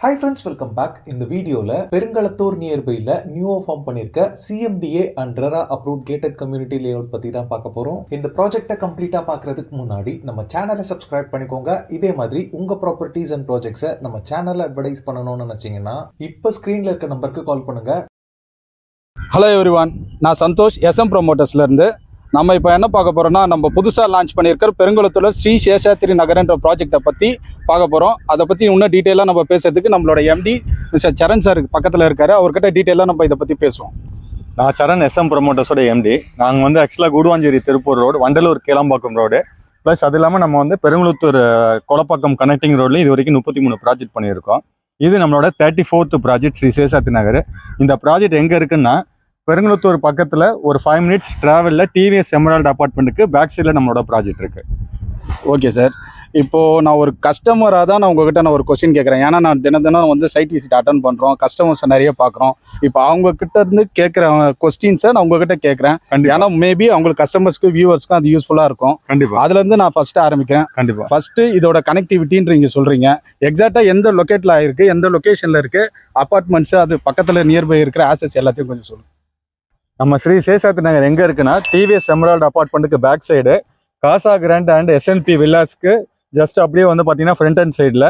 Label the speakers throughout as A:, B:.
A: Hi friends, welcome back. இந்த வீடியோல Perungalathur நியர்பைல new form பண்ணிருக்க CMDA and RERA approved gated community layout பத்தி தான் பார்க்க போறோம். இந்த ப்ராஜெக்ட்டை கம்ப்ளீட்டா பார்க்கிறதுக்கு முன்னாடி நம்ம சேனலை சப்ஸ்கிரைப் பண்ணிக்கோங்க. இதே மாதிரி உங்க ப்ராப்பர்ட்டிஸ் அண்ட் ப்ராஜெக்ட்ஸை நம்ம சேனல்ல அட்வர்டைஸ் பண்ணணும்னு நினைச்சீங்கன்னா இப்ப ஸ்கிரீன்ல இருக்க நம்பருக்கு கால் பண்ணுங்க.
B: ஹலோ எவ்ரிவான், நான் சந்தோஷ் SM ப்ரொமோட்டர்ஸ்லேருந்து. நம்ம இப்போ என்ன பார்க்க போகிறோம்னா, நம்ம புதுசாக லான்ச் பண்ணியிருக்கிற பெருங்குளத்தூர் ஸ்ரீ சேஷாத்திரி நகரன்ற ப்ராஜெக்டை பற்றி பார்க்க போகிறோம். அதை பற்றி இன்னும் டீட்டெயிலாக நம்ம பேசுறதுக்கு நம்மளோட MD மிஸ்டர் சரண் சார் பக்கத்தில் இருக்காரு. அவர்கிட்ட டீட்டெயிலாக நம்ம இதை பற்றி பேசுவோம்.
C: நான் சரண் SM ப்ரொமோட்டர்ஸோட MD. நாங்கள் ஆக்சுவலாக Guduvanchery Tiruppur road, Vandalur Kelambakkam road, plus அது இல்லாமல் நம்ம பெருங்குளத்தூர் கொலப்பாக்கம் கனெக்டிங் ரோட்லையும் இது வரைக்கும் 33 ப்ராஜெக்ட் பண்ணியிருக்கோம். இது நம்மளோட 34th ப்ராஜெக்ட் ஸ்ரீ சேஷாத்திரி நகர். இந்த ப்ராஜெக்ட் எங்கே இருக்குன்னா, பெருங்குளத்தூர் பக்கத்தில் ஒரு 5 minutes ட்ராவலில் TVS எமரால்டு அப்பார்ட்மெண்ட்டுக்கு பேக் சைடில் நம்மளோட ப்ராஜெக்ட் இருக்குது.
B: ஓகே சார், இப்போது நான் ஒரு கஸ்டமராக தான் உங்ககிட்ட ஒரு கொஸ்டின் கேட்குறேன். ஏன்னா நான் தினம் சைட் விசிட் அட்டன் பண்ணுறோம், கஸ்டமர்ஸை நிறைய பார்க்குறோம். இப்போ அவங்கக்கிட்ட இருந்து கேட்குற கொஸ்டின்ஸை நான் உங்ககிட்ட கேட்குறேன். ஏன்னா மேபி அவங்களுக்கு கஸ்டமர்ஸ்க்கு வியூவர்ஸ்க்கும் அது யூஸ்ஃபுல்லாக இருக்கும்.
C: கண்டிப்பாக
B: அதுலேருந்து நான் ஃபஸ்ட்டு ஆரம்பிக்கிறேன்.
C: கண்டிப்பாக
B: ஃபஸ்ட்டு இதோட கனெக்டிவிட்டின்றீங்க சொல்கிறீங்க. எக்ஸாக்டாக எந்த லொக்கேட்டில் ஆகிருக்கு, எந்த லொக்கேஷனில் இருக்குது, அப்பார்ட்மெண்ட்ஸு, அது பக்கத்தில் நியர்பை இருக்கிற ஆசஸ் எல்லாத்தையும் கொஞ்சம் சொல்லுங்கள்.
C: நம்ம ஸ்ரீ சேஷாத்திரி நகர் எங்கே இருக்குன்னா, TVS எமரால்டு அப்பார்ட்மெண்ட்டுக்கு back side, Casa Grand and SNP வில்லாஸ்க்கு ஜஸ்ட் அப்படியே பார்த்தீங்கன்னா ஃப்ரண்ட் அண்ட் சைடில்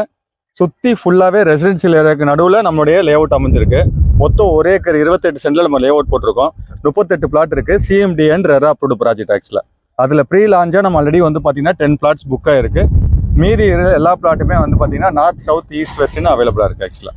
C: சுற்றி ஃபுல்லாகவே ரெசிடென்சியல் ஏரியாவுக்கு நடுவில் நம்மளுடைய லேஅவுட் அமைஞ்சிருக்கு. மொத்தம் 1 ஏக்கர் 28 சென்டில் நம்ம லேஅவுட் போட்டிருக்கோம். 38 பிளாட் இருக்குது. CMDA and RERA approved project ஆக்சுவலாக. அதில் ப்ரீ லான்ச்சாக நம்ம ஆல்ரெடி பார்த்தீங்கன்னா 10 plots புக்காக இருக்குது. மீதி எல்லா பிளாட்டுமே பார்த்தீங்கன்னா நார்த், சவுத், ஈஸ்ட், வெஸ்ட்னு அவைலபிளாக இருக்குது. ஆக்சுவலாக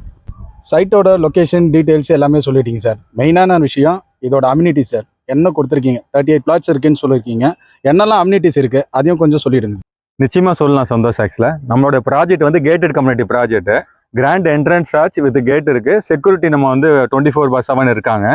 B: சைட்டோட லொக்கேஷன் டீட்டெயில்ஸ் எல்லாமே சொல்லிட்டீங்க சார். மெயினான விஷயம் இதோட அம்யூனிட்டிஸ் சார். என்ன கொடுத்துருக்கீங்க, 38 plots இருக்குன்னு சொல்லியிருக்கீங்க. என்னெல்லாம் அம்யூனிட்டிஸ் இருக்குது அதையும் கொஞ்சம் சொல்லிடுங்க.
C: நிச்சயமாக சொல்லலாம் சந்தோஷ். ஆக்சுவலாக நம்மளோட project gated community project. Grand entrance arch with gate இருக்குது. செக்யூரிட்டி நம்ம 24/7 இருக்காங்க.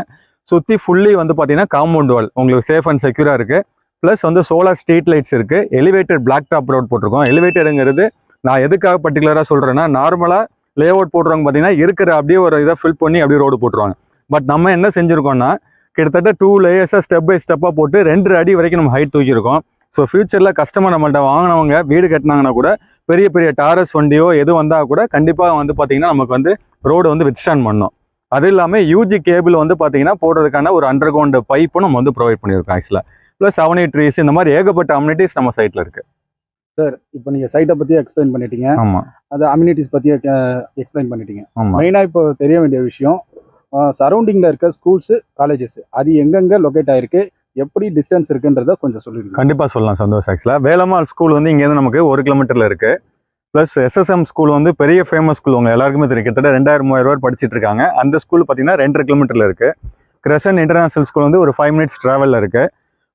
C: சுற்றி ஃபுல்லி பார்த்தீங்கன்னா காம்பவுண்ட் வால் உங்களுக்கு சேஃப் அண்ட் செக்யூராக இருக்குது. ப்ளஸ் சோலார் ஸ்ட்ரீட் லைட்ஸ் இருக்குது. எலிவேட்டட் பிளாக் டாப் ரோட் போட்டிருக்கோம். எலிவேட்டடுங்கிறது நான் எதுக்காக பர்டிகுலராக சொல்கிறேன்னா, நார்மலாக லேஅவுட் போட்டுருவாங்க பார்த்தீங்கன்னா இருக்கிற அப்படியே ஒரு இதை ஃபில் பண்ணி அப்படியே ரோடு போட்டுருவாங்க. பட் நம்ம என்ன செஞ்சுருக்கோம்னா, கிட்டத்தட்ட 2 லேயர்ஸாக ஸ்டெப் பை ஸ்டெப்பாக போட்டு 2 அடி வரைக்கும் நம்ம ஹைட் தூக்கியிருக்கோம். ஸோ ஃபியூச்சரில் கஸ்டமர் நம்மள்ட்ட வாங்கினவங்க வீடு கட்டினாங்கன்னா கூட, பெரிய பெரிய டாரஸ் வண்டியோ எது வந்தால் கூட கண்டிப்பாக பார்த்தீங்கன்னா நமக்கு ரோடு வித்ஸ்டாண்ட் பண்ணணும். அது இல்லாமல் UG கேபிள் பார்த்தீங்கன்னா போடுறதுக்கான ஒரு அண்டர் கிரவுண்ட் பைப்பும் நம்ம ப்ரொவைட் பண்ணியிருக்கோம். ஆக்சுவலாக ப்ளஸ் 7 ட்ரீஸ், இந்த மாதிரி ஏகப்பட்ட அம்யூனிட்டிஸ் நம்ம சைட்டில் இருக்குது.
B: சார், இப்போ நீங்கள் சைட்டை பற்றி எக்ஸ்பிளைன் பண்ணிட்டீங்க.
C: ஆமாம்,
B: அது அம்யூனிட்டிஸ் பற்றி எக்ஸ்பிளைன் பண்ணிட்டீங்க.
C: ஆமாம்.
B: மெயினாக இப்போ தெரிய வேண்டிய விஷயம், சரௌண்டிங்கில் இருக்க ஸ்கூல்ஸு, காலேஜஸ் அது எங்கெங்கே லொக்கேட் ஆகிருக்கு, எப்படி டிஸ்டன்ஸ் இருக்குன்றத கொஞ்சம் சொல்லிடுங்க.
C: கண்டிப்பாக சொல்லலாம் சந்தோஷ். ஆக்சுவலாக வேலம்மாள் ஸ்கூல் இங்கேருந்து நமக்கு 1 கிலோமீட்டரில் இருக்குது. ப்ளஸ் SSM ஸ்கூல் பெரிய ஃபேமஸ் ஸ்கூல், உங்கள் எல்லாருக்குமே தெரியும். கிட்டத்தட்ட 2000-3000 பேர் படிச்சுட்டு இருக்காங்க. அந்த ஸ்கூல் பார்த்தீங்கன்னா 2.5 கிலோமீட்டரில் இருக்குது. கிரசன் இன்டர்நேஷனல் ஸ்கூல் ஒரு 5 minutes ட்ராவலில் இருக்குது.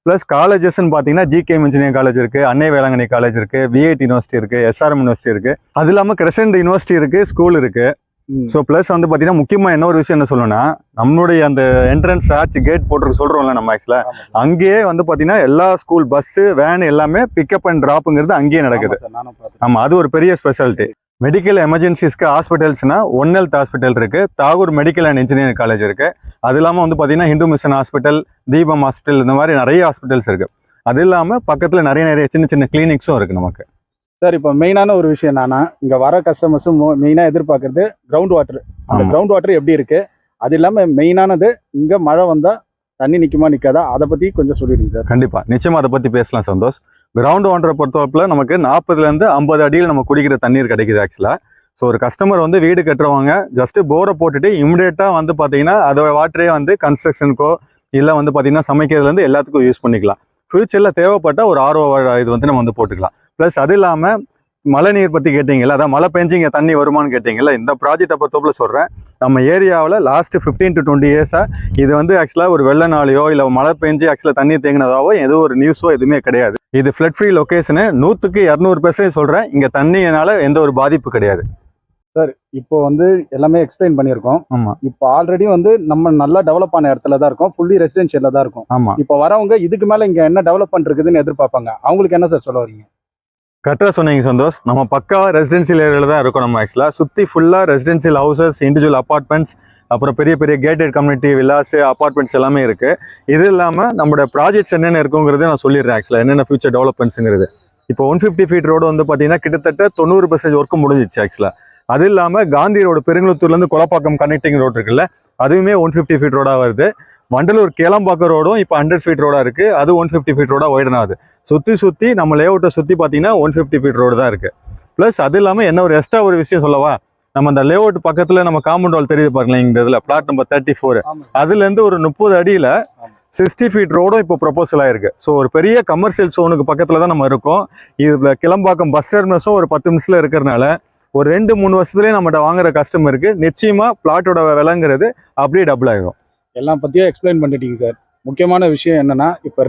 C: ப்ளஸ் காலேஜஸ்ன்னு பார்த்தீங்கன்னா GKM இன்ஜினியரிங் காலேஜ் இருக்குது, அன்னை வேளாங்கண்ணி காலேஜ் இருக்குது, VIT யூனிவர்சிட்டி இருக்குது, SRM யூனிவர்சிட்டி இருக்குது. அது இல்லாமல் கிரசன்ட் யூனிவர்சிட்டி இருக்குது, ஸ்கூல் இருக்குது. ஸோ ப்ளஸ் பார்த்தீங்கன்னா முக்கியமாக என்ன ஒரு விஷயம் என்ன சொல்லணும்னா, நம்மளுடைய அந்த என்ட்ரன்ஸ் ஆர்ச் கேட் போட்டு சொல்கிறோம்ல நம்ம ஆக்சுவலாக, அங்கேயே பார்த்தீங்கன்னா எல்லா ஸ்கூல் பஸ்ஸு, வேன் எல்லாமே பிக்கப் அண்ட் ட்ராப்புங்கிறது அங்கேயே நடக்குது. ஆமாம், அது ஒரு பெரிய ஸ்பெஷாலிட்டி. மெடிக்கல் எமர்ஜென்சிஸ்க்கு ஹாஸ்பிட்டல்ஸ்னா ஒன் ஹெல்த் ஹாஸ்பிட்டல் இருக்குது, Tagore medical and engineering college இருக்குது. அது இல்லாமல் பார்த்தீங்கன்னா Hindu mission hospital, Deepam hospital, இந்த மாதிரி நிறைய ஹாஸ்பிட்டல்ஸ் இருக்குது. அது இல்லாமல் பக்கத்தில் நிறைய சின்ன சின்ன கிளினிக்ஸும் இருக்குது நமக்கு.
B: சார், இப்போ மெயினான ஒரு விஷயம் என்னன்னா, இங்கே வர கஸ்டமர்ஸும் மெயினாக எதிர்பார்க்குறது கிரவுண்ட் வாட்டர். அந்த கிரவுண்ட் வாட்டர் எப்படி இருக்குது, அது இல்லாமல் மெயினானது இங்கே மழை வந்தால் தண்ணி நிற்குமா நிற்காதா, அதை பற்றி கொஞ்சம் சொல்லிடுங்க சார்.
C: கண்டிப்பாக, நிச்சயமாக அதை பற்றி பேசலாம் சந்தோஷ். கிரவுண்ட் வாட்டரை பொறுத்தவரையில் நமக்கு 40லேருந்து 50 அடியில் நம்ம குடிக்கிற தண்ணீர் கிடைக்குது ஆக்சுவலாக. ஸோ ஒரு கஸ்டமர் வீடு கட்டுறவங்க ஜஸ்ட்டு போரை போட்டுட்டு இமிடியேட்டாக பார்த்தீங்கன்னா அதோட வாட்டரே கன்ஸ்ட்ரக்ஷனுக்கோ இல்லை பார்த்தீங்கன்னா சமைக்கிறதுலேருந்து எல்லாத்துக்கும் யூஸ் பண்ணிக்கலாம். ஃபியூச்சரில் தேவைப்பட்ட ஒரு RO இது நம்ம போட்டுக்கலாம். ப்ளஸ் அது இல்லாமல் மழை நீர் பற்றி கேட்டிங்கல்ல, அதான் மழை பெஞ்சு இங்கே தண்ணி வருமானு கேட்டிங்கல்ல, இந்த ப்ராஜெக்டை பொறுத்தவரை சொல்கிறேன். நம்ம ஏரியாவில் லாஸ்ட் 15 to 20 இயர்ஸாக இது ஆக்சுவலாக ஒரு வெள்ள நாளையோ இல்லை மழை பெஞ்சு ஆக்சுவலாக தண்ணி தேங்கினதாவோ எதுவும் ஒரு நியூஸோ எதுவுமே கிடையாது. இது ஃப்ளட் ஃப்ரீ லொக்கேஷனு. 100க்கு 200% சொல்கிறேன், இங்கே தண்ணியினால எந்த ஒரு பாதிப்பு கிடையாது.
B: சார், இப்போ எல்லாமே எக்ஸ்பிளைன் பண்ணியிருக்கோம்.
C: ஆமாம்,
B: இப்போ ஆல்ரெடி நம்ம நல்லா டெவலப் ஆன இடத்துல தான் இருக்கோம், ஃபுல்லி ரெசிடென்ஷியலில் தான் இருக்கும்.
C: ஆமாம்.
B: இப்போ வரவங்க இதுக்கு மேலே இங்கே என்ன டெவலப்மெண்ட் இருக்குதுன்னு எதிர்பார்ப்பாங்க. அவங்களுக்கு என்ன சார் சொல்ல வரீங்க?
C: கரெக்டாக சொன்னீங்க சந்தோஷ். நம்ம பக்காவாக ரெசிடென்சியல் ஏரியாவில் தான் இருக்கோம். நம்ம ஆக்சுவலாக சுற்றி ஃபுல்லாக ரெசிடென்சியல் ஹவுசஸ், இண்டிவிஜுவல் அப்பார்ட்மெண்ட்ஸ், அப்புறம் பெரிய பெரிய கேட்டட் கம்யூனிட்டி வில்லாஸ், அப்பார்ட்மெண்ட்ஸ் எல்லாமே இருக்குது. இது இல்லாமல் நம்மளோட ப்ராஜெக்ட்ஸ் என்னென்ன இருக்குங்கிறத நான் சொல்லிடுறேன். ஆக்சுவலாக என்னென்ன ஃபியூச்சர் டெவலப்மெண்ட்ஸுங்கிறது. இப்போ 150 feet ரோடு பார்த்தீங்கன்னா கிட்டத்தட்ட 90% ஒர்க்கு முடிஞ்சிச்சு. ஆக்சுவலாக அது இல்லாமல் காந்தி ரோடு பெருங்குளத்தூர்லேருந்து கொலப்பாக்கம் கனெக்டிங் ரோடு இருக்குல்ல, அதுவுமே 150 ஃபீட் ரோடாக வருது. வண்டலூர் கேளம்பாக்கம் ரோடும் இப்போ 100 ஃபீட் ரோடாக இருக்குது, அது 150 ஃபீட் ரோடாக வைடன் ஆகுது. சுற்றி நம்ம லேஅவுட்டை சுற்றி பார்த்தீங்கன்னா 150 ஃபீட் ரோடு தான் இருக்குது. ப்ளஸ் அது இல்லாமல் என்ன ஒரு எக்ஸ்ட்ரா ஒரு விஷயம் சொல்லவா, நம்ம அந்த லேஅவுட் பக்கத்தில் நம்ம காம்பவுண்ட் வால் தெரியுது பாருங்களேன், இந்த இதில் பிளாட் நம்பர் 34, அதுலேருந்து ஒரு 30 அடியில் 60 ஃபீட் ரோடும் இப்போ ப்ரொபோசல் ஆயிருக்கு. ஸோ ஒரு பெரிய கமர்ஷியல் சோனுக்கு பக்கத்தில் தான் நம்ம இருக்கோம். இதில் கிளம்பாக்கம் பஸ் டெர்மினஸும் ஒரு 10 நிமிஷத்தில் இருக்கிறனால ஒரு 2-3 வருஷத்துலேயே நம்மகிட்ட வாங்குற கஸ்டமருக்கு நிச்சயமாக பிளாட்டோட விலைங்கிறது அப்படியே டபுள் ஆகிடும்.
B: எல்லாம் பற்றியும் எக்ஸ்பிளைன் பண்ணிட்டீங்க சார். முக்கியமான விஷயம் என்னன்னா, இப்போ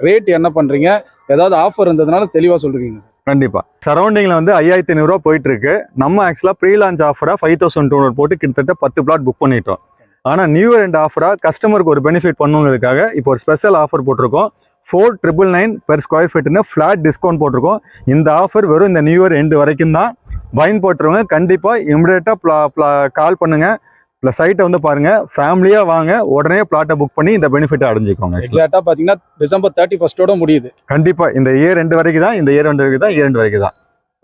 B: ரேட் என்ன பண்ணுறீங்க, ஏதாவது ஆஃபர் இருந்ததுனால தெளிவாக சொல்கிறீங்க.
C: கண்டிப்பாக சரௌண்டிங்கில் வந்து 5500 ரூபா போயிட்டு இருக்கு. நம்ம ஆக்சுவலாக ப்ரீ லான்ச் ஆஃபராக 5200 போட்டு கிட்டத்தட்ட 10 பிளாட் புக் பண்ணிட்டோம். ஆனால் நியூ இயர் எண்ட் ஆஃபராக கஸ்டமருக்கு ஒரு பெனிஃபிட் பண்ணுங்கிறதுக்காக இப்போ ஒரு ஸ்பெஷல் ஆஃபர் போட்டிருக்கோம். 4999 பெர் ஸ்கொயர் ஃபீட்னு ஃப்ளாட் டிஸ்கவுண்ட் போட்டிருக்கோம். இந்த ஆஃபர் வெறும் இந்த நியூ இயர் எண்டு வரைக்கும் தான். பைன் போட்டுருவங்க கண்டிப்பாக இமிடியேட்டாக கால் பண்ணுங்க, ப்ளஸ் சைட்டை வந்து பாருங்க, ஃபேமிலியாக வாங்க, உடனே பிளாட்டை புக் பண்ணி இந்த பெனிஃபிட்டை அடைஞ்சிக்கோங்க.
B: எக்ஸாக்டாக பார்த்தீங்கன்னா December 31 முடியுது.
C: கண்டிப்பாக இந்த இயர் எண்டு வரைக்கும் தான், இந்த இயர் எண்டு வரைக்கும் தான்.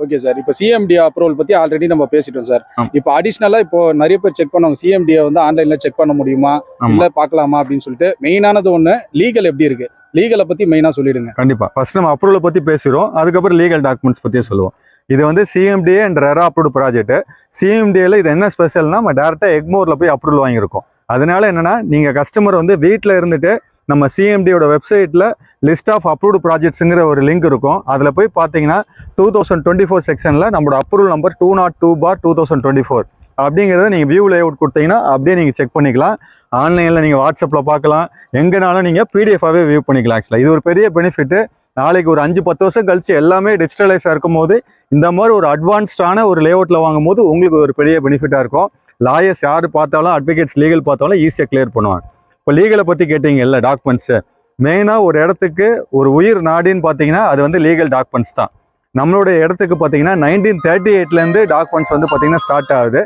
B: Okay sir. இப்போ சிஎம்டி அப்ரூவல் பற்றி ஆல்ரெடி நம்ம பேசிட்டோம் சார். இப்போ அடிஷ்னலாக இப்போ நிறைய பேர் செக் பண்ணுவாங்க, சிஎம்டியை வந்து ஆன்லைனில் செக் பண்ண முடியுமா இல்லை பார்க்கலாமா அப்படின்னு சொல்லிட்டு. மெயினானது ஒன்று, லீகல் எப்படி இருக்கு, லீகலை பற்றி மெயினாக சொல்லிடுங்க.
C: கண்டிப்பாக ஃபர்ஸ்ட் நம்ம அப்ரூவலை பற்றி பேசுகிறோம், அதுக்கப்புறம் லீகல் டாக்குமெண்ட்ஸ் பற்றியே சொல்லுவோம். இது வந்து CMDA and RERA approved project. சிஎம்டிஏல இது என்ன ஸ்பெஷல்னா, நம்ம டேரெக்டாக எக்மோரில் போய் அப்ரூவல் வாங்கியிருக்கோம். அதனால என்னன்னா, நீங்கள் கஸ்டமர் வந்து வீட்டில் இருந்துட்டு நம்ம சிஎம்டியோட வெப்சைட்டில் லிஸ்ட் ஆஃப் அப்ரூவ்டு ப்ராஜெக்ட்ஸுங்கிற ஒரு லிங்க் இருக்கும். அதில் போய் பார்த்தீங்கன்னா 2024 செக்ஷனில் நம்மளோட அப்ரூவல் நம்பர் 202/2024 அப்படிங்கிறத நீங்கள் வியூ லேஅவுட் கொடுத்தீங்கன்னா அப்படியே நீங்கள் செக் பண்ணிக்கலாம். ஆன்லைனில் நீங்கள் வாட்ஸ்அப்பில் பார்க்கலாம், எங்கேனாலும் நீங்கள் பிடிஎஃபாகவே வியூ பண்ணிக்கலாம். ஆக்சுவலாக இது ஒரு பெரிய பெனிஃபிட்டு. நாளைக்கு ஒரு 5-10 வருஷம் கழிச்சு எல்லாமே டிஜிட்டலைஸாக இருக்கும் போது இந்த மாதிரி ஒரு அட்வான்ஸ்டான ஒரு லேஅவுட்டில் வாங்கும் போது உங்களுக்கு ஒரு பெரிய பெனிஃபிட்டாக இருக்கும். லாயர்ஸ் யார் பார்த்தாலும், அட்வொகேட்ஸ் லீகல் பார்த்தாலும் ஈஸியாக கிளியர் பண்ணுவாங்க. இப்போ லீகலை பற்றி கேட்டீங்க இல்லை, டாக்குமெண்ட்ஸு மெயினாக ஒரு இடத்துக்கு ஒரு உயிர் நாடின்னு பார்த்தீங்கன்னா அது வந்து லீகல் டாக்குமெண்ட்ஸ் தான். நம்மளுடைய இடத்துக்கு பார்த்தீங்கன்னா 1938 டாக்குமெண்ட்ஸ் வந்து பார்த்தீங்கன்னா ஸ்டார்ட் ஆகுது.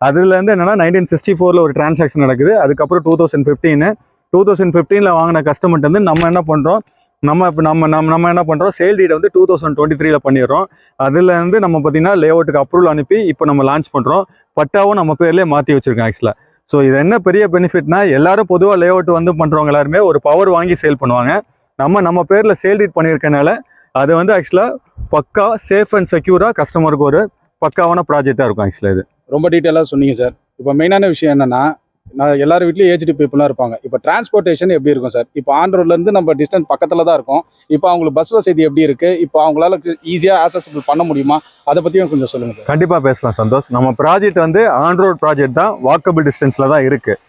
C: அதுலேருந்து என்னென்னா 1964 ஒரு டிரான்சாக்ஷன் நடக்குது. அதுக்கப்புறம் 2015 வாங்கின கஸ்டமர்ட்டு வந்து நம்ம என்ன பண்ணுறோம், நம்ம என்ன பண்ணுறோம், சேல் டீடை வந்து 2023 பண்ணிடுறோம். அதுலேருந்து நம்ம பார்த்தீங்கன்னா லேஅவுட்டுக்கு அப்ரூவல் அனுப்பி இப்போ நம்ம லான்ச் பண்ணுறோம். பட்டாவும் நம்ம பேர்லேயே மாற்றி வச்சுருக்கோம் ஆக்சுவலாக. ஸோ இது என்ன பெரிய பெனிஃபிட்னா, எல்லாரும் பொதுவாக லேஅவுட் வந்து பண்ணுறவங்க எல்லாருமே ஒரு பவர் வாங்கி சேல் பண்ணுவாங்க. நம்ம பேரில் சேல் டீட் பண்ணியிருக்கனால அது வந்து ஆக்சுவலாக பக்கா சேஃப் அண்ட் செக்யூராக கஸ்டமருக்கு ஒரு பக்காவான ப்ராஜெக்டாக இருக்கும். ஆக்சுவலாக இது
B: ரொம்ப டீட்டெயிலாக சொன்னீங்க சார். இப்போ மெயினான விஷயம் என்னன்னா, நான் எல்லாரும் வீட்லேயும் ஏஜ்டு பீப்புளாக இருப்பாங்க. இப்போ டிரான்ஸ்போர்ட்டேஷன் எப்படி இருக்கும் சார்? இப்போ ஆண்ட்ரோட்லேருந்து நம்ம டிஸ்டன்ஸ் பக்கத்தில் தான் இருக்கும். இப்போ அவங்களுக்கு பஸ் வசதி எப்படி இருக்குது, இப்போ அவங்களால ஈஸியாக ஆக்சசிபிள் பண்ண முடியுமா, அதை பற்றியும் கொஞ்சம் சொல்லுங்கள் சார்.
C: கண்டிப்பாக பேசலாம் சந்தோஷ். நம்ம ப்ராஜெக்ட் வந்து ஆன்ரோட் ப்ராஜெக்ட் தான், வாக்கபிள் டிஸ்டன்ஸில் தான் இருக்குது.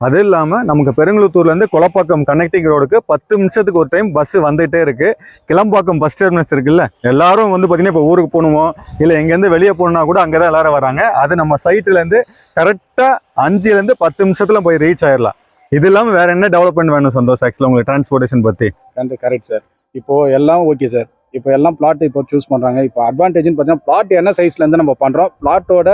C: அது இல்லாமல் நமக்கு பெருங்குளத்தூர்லேருந்து கொலப்பாக்கம் கனெக்டிங் ரோடுக்கு 10 நிமிஷத்துக்கு ஒரு டைம் பஸ் வந்துகிட்டே இருக்குது. கிளம்பாக்கம் பஸ் டெர்மினஸ் இருக்குல்ல, எல்லாரும் வந்து பார்த்திங்கன்னா இப்போ ஊருக்கு போகணுமோ இல்லை எங்கேருந்து வெளியே போகணுன்னா கூட அங்கே தான் எல்லாரும் வராங்க. அது நம்ம சைட்லேருந்து கரெக்டாக 5 to 10 நிமிஷத்தில் போய் ரீச் ஆயிடலாம். இது இல்லாமல் வேறு என்ன டெவலப்மெண்ட் வேணும் சந்தோஷ் ஆக்சுவலாக உங்களுக்கு டிரான்ஸ்போர்ட்டேஷன் பற்றி?
B: Correct sir. இப்போது எல்லாம் ஓகே சார். இப்போ எல்லாம் பிளாட் இப்போ சூஸ் பண்ணுறாங்க. இப்போ அட்வான்டேஜ்னு பார்த்தீங்கன்னா, பிளாட் என்ன சைஸ்லேருந்து நம்ம பண்ணுறோம், பிளாட்டோட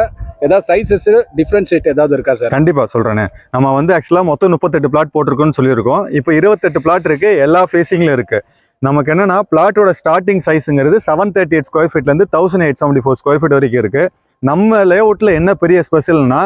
B: ஏதாவது சைஸஸ் டிஃப்ரென்ஷியேட் ஏதாவது இருக்கா சார்?
C: கண்டிப்பாக சொல்கிறேனே. நம்ம வந்து ஆக்சுவலாக மொத்தம் 38 பிளாட் போட்டிருக்கோன்னு சொல்லியிருக்கோம். இப்போ 28 பிளாட் இருக்குது, எல்லா ஃபேஸிங்கில் இருக்குது. நமக்கு என்னென்னா, பிளாட்டோட ஸ்டார்டிங் சைஸுங்கிறது 738 ஸ்கொயர் ஃபீட்லேருந்து 1874 ஸ்கொயர் ஃபீட் வரைக்கும் இருக்குது. நம்ம லேஅவுட்டில் என்ன பெரிய ஸ்பெஷல்னா,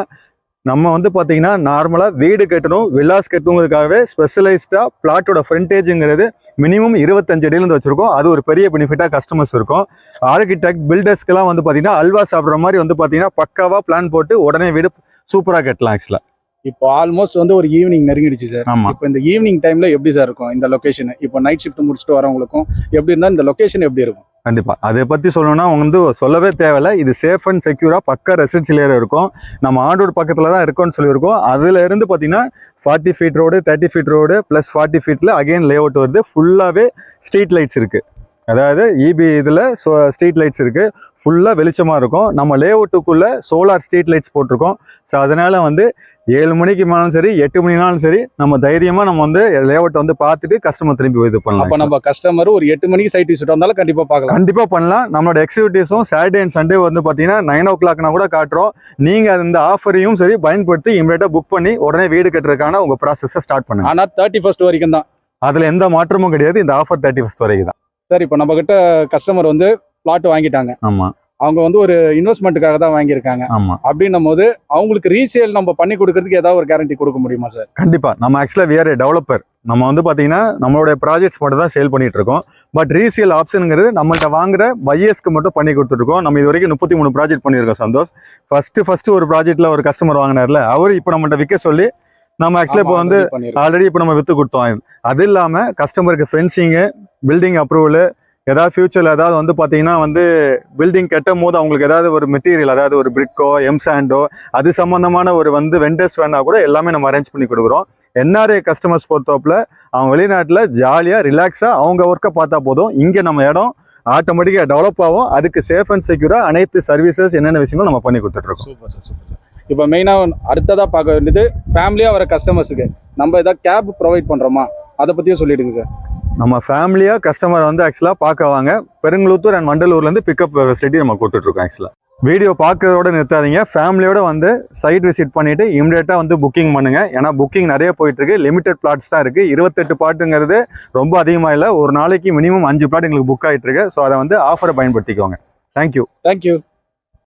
C: நம்ம வந்து பார்த்தீங்கன்னா நார்மலாக வீடு கட்டணும், வில்லாஸ் கட்டணுங்கிறதுக்காகவே ஸ்பெஷலைஸ்டாக பிளாட்டோட ஃப்ரண்டேஜுங்கிறது மினிமம் 25 அடியிலேருந்து வச்சுருக்கோம். அது ஒரு பெரிய பெனிஃபிட்டாக கஸ்டமர்ஸ் இருக்கும். ஆர்கிடெக்ட் பில்டர்ஸ்க்கெல்லாம் வந்து பார்த்தீங்கன்னா அல்வா சாப்பிட்ற மாதிரி வந்து பார்த்தீங்கன்னா பக்காவாக பிளான் போட்டு உடனே வீடு சூப்பராக கட்டலாம். ஆக்சுவலாக
B: இப்போ ஆல்மோஸ்ட் வந்து ஒரு ஈவினிங் நெருங்கிடுச்சு சார்.
C: ஆமாம்.
B: இப்போ இந்த ஈவினிங் டைம்ல எப்படி சார் இருக்கும் இந்த லொகேஷன்? இப்போ நைட் ஷிஃப்ட் முடிச்சுட்டு வரவங்களுக்கும் எப்படி இருந்தால் இந்த லொகேஷன் எப்படி இருக்கும்?
C: கண்டிப்பாக அதை பற்றி சொல்லணும்னா வந்து சொல்லவே தேவையில்லை. இது சேஃப் அண்ட் செக்யூராக பக்கா ரெசிடென்ஷியல் ஏரியா இருக்கும். நம்ம ஆண்டூர் பக்கத்தில் தான் இருக்கோம்னு சொல்லியிருக்கோம். அதில் இருந்து பார்த்தீங்கன்னா 40 feet road, 30 feet road plus 40 ஃபீட்டில் அகெயின் லேஅவுட் வருது. ஃபுல்லாகவே ஸ்ட்ரீட் லைட்ஸ் இருக்குது. அதாவது இபி இதில் ஸ்ட்ரீட் லைட்ஸ் இருக்குது. ஃபுல்லாக வெளிச்சமாக இருக்கும். நம்ம லேஅவுட்டுக்குள்ளே சோலார் ஸ்ட்ரீட் லைட்ஸ் போட்டிருக்கோம். ஸோ அதனால் வந்து 7 மணிக்கு மேலும் சரி 8 மணினாலும் சரி நம்ம தைரியமாக நம்ம வந்து லேஅவுட் வந்து பார்த்துட்டு கஸ்டமர் திரும்பி இது பண்ணலாம்.
B: அப்போ நம்ம கஸ்டமர் ஒரு 8 மணிக்கு சைட் விசிட் வந்தாலும் கண்டிப்பாக பார்க்கலாம்.
C: கண்டிப்பாக பண்ணலாம். நம்மளோட எக்ஸிக்யூட்டிவ்ஸும் சாட்டர்டே அண்ட் சண்டே வந்து பார்த்தீங்கன்னா 9 o'clock கூட காட்டுறோம். நீங்கள் அந்த ஆஃபரையும் சரி பயன்படுத்தி இமீடியட்டாக புக் பண்ணி உடனே வீடு கட்டுறதுக்கான உங்கள் ப்ராசஸை ஸ்டார்ட் பண்ணுங்க.
B: ஆனால் 31st வரைக்கும் தான்.
C: அதில் எந்த மாற்றமும் கிடையாது. இந்த ஆஃபர் 31st வரைக்கும் தான்
B: சார். இப்போ நம்ம கிட்ட கஸ்டமர் வந்து பிளாட் வாங்கிட்டாங்க.
C: ஆமாம்.
B: அவங்க வந்து ஒரு இன்வெஸ்ட்மெண்ட்டுக்காக தான் வாங்கியிருக்காங்க.
C: ஆமா,
B: அப்படின்னும் போது அவங்களுக்கு ரீசேல் நம்ம பண்ணி கொடுக்கறதுக்கு ஏதாவது ஒரு கேரண்டி கொடுக்க முடியுமா சார்?
C: கண்டிப்பா. நம்ம ஆக்சுவலா we are a டெவலப்பர். நம்ம வந்து பாத்தீங்கன்னா நம்மளுடைய ப்ராஜெக்ட்ஸ் மட்டும் தான் சேல் பண்ணிட்டு இருக்கோம். பட் ரீசேல் ஆப்ஷனுங்கிறது நம்மள்ட்ட வாங்குற பையர்ஸ்க்கு மட்டும் பண்ணி கொடுத்துருக்கோம். நம்ம இது வரைக்கும் 33 ப்ராஜெக்ட் பண்ணியிருக்கோம் சந்தோஷ். ஃபர்ஸ்ட் ஒரு ப்ராஜெக்ட்ல ஒரு கஸ்டமர் வாங்கினார்ல, அவரு இப்போ நம்மள்ட்ட விற்க சொல்லி நம்ம ஆக்சுவலா இப்போ வந்து ஆல்ரெடி இப்போ நம்ம வித்து கொடுத்தோம். அது இல்லாம கஸ்டமருக்கு ஃபென்சிங்கு, பில்டிங் அப்ரூவல், ஏதாவது ஃபியூச்சர்ல ஏதாவது வந்து பாத்தீங்கன்னா வந்து பில்டிங் கட்டும் போது அவங்களுக்கு ஏதாவது ஒரு மெட்டீரியல், அதாவது ஒரு பிரிக்கோ எம்சாண்டோ அது சம்பந்தமான ஒரு வந்து வெண்டர்ஸ் வேணா கூட எல்லாமே நம்ம அரேஞ்ச் பண்ணி கொடுக்குறோம். என்ஆர்ஐ கஸ்டமர்ஸ் பொறுத்தவரையில் அவங்க வெளிநாட்டில் ஜாலியாக ரிலாக்ஸாக அவங்க ஒர்க்கை பார்த்தா போதும். இங்கே நம்ம இடம் ஆட்டோமேட்டிக்காக டெவலப் ஆகும். அதுக்கு சேஃப் அண்ட் செக்யூராக அனைத்து சர்வீசஸ் என்னென்ன விஷயங்களும் நம்ம பண்ணி கொடுத்துட்ருக்கோம்.
B: Super sir, super sir. இப்போ மெயினாக அடுத்ததாக பார்க்க வேண்டியது ஃபேமிலியாக வர கஸ்டமர்ஸுக்கு நம்ம ஏதாவது கேப் ப்ரொவைட் பண்ணுறோமா, அதை பற்றியும் சொல்லிவிடுங்க சார்.
C: நம்ம ஃபேமிலியாக கஸ்டமர் வந்து ஆக்சுவலாக பார்க்க வாங்க. பெருங்குளத்தூர் அண்ட் வண்டலூர்லேருந்து பிக்கப் ஃபெசிலிட்டி நம்ம கொடுத்துட்ருக்கோம். ஆக்சுவலாக வீடியோ பார்க்கறதோட நிறுத்தாதீங்க, ஃபேமிலியோட வந்து சைட் விசிட் பண்ணிவிட்டு இமிடியேட்டாக வந்து புக்கிங் பண்ணுங்கள். ஏன்னா புக்கிங் நிறைய போயிட்டுருக்கு, லிமிடெட் பிளாட்ஸ் தான் இருக்குது. 28 பிளாட்டுங்கிறது ரொம்ப அதிகமாக இல்லை, ஒரு நாளைக்கு மினிமம் 5 பிளாட் எங்களுக்கு புக் ஆகிட்டு இருக்கு. ஸோ அதை வந்து ஆஃபரை பயன்படுத்திக்கோங்க. தேங்க்யூ.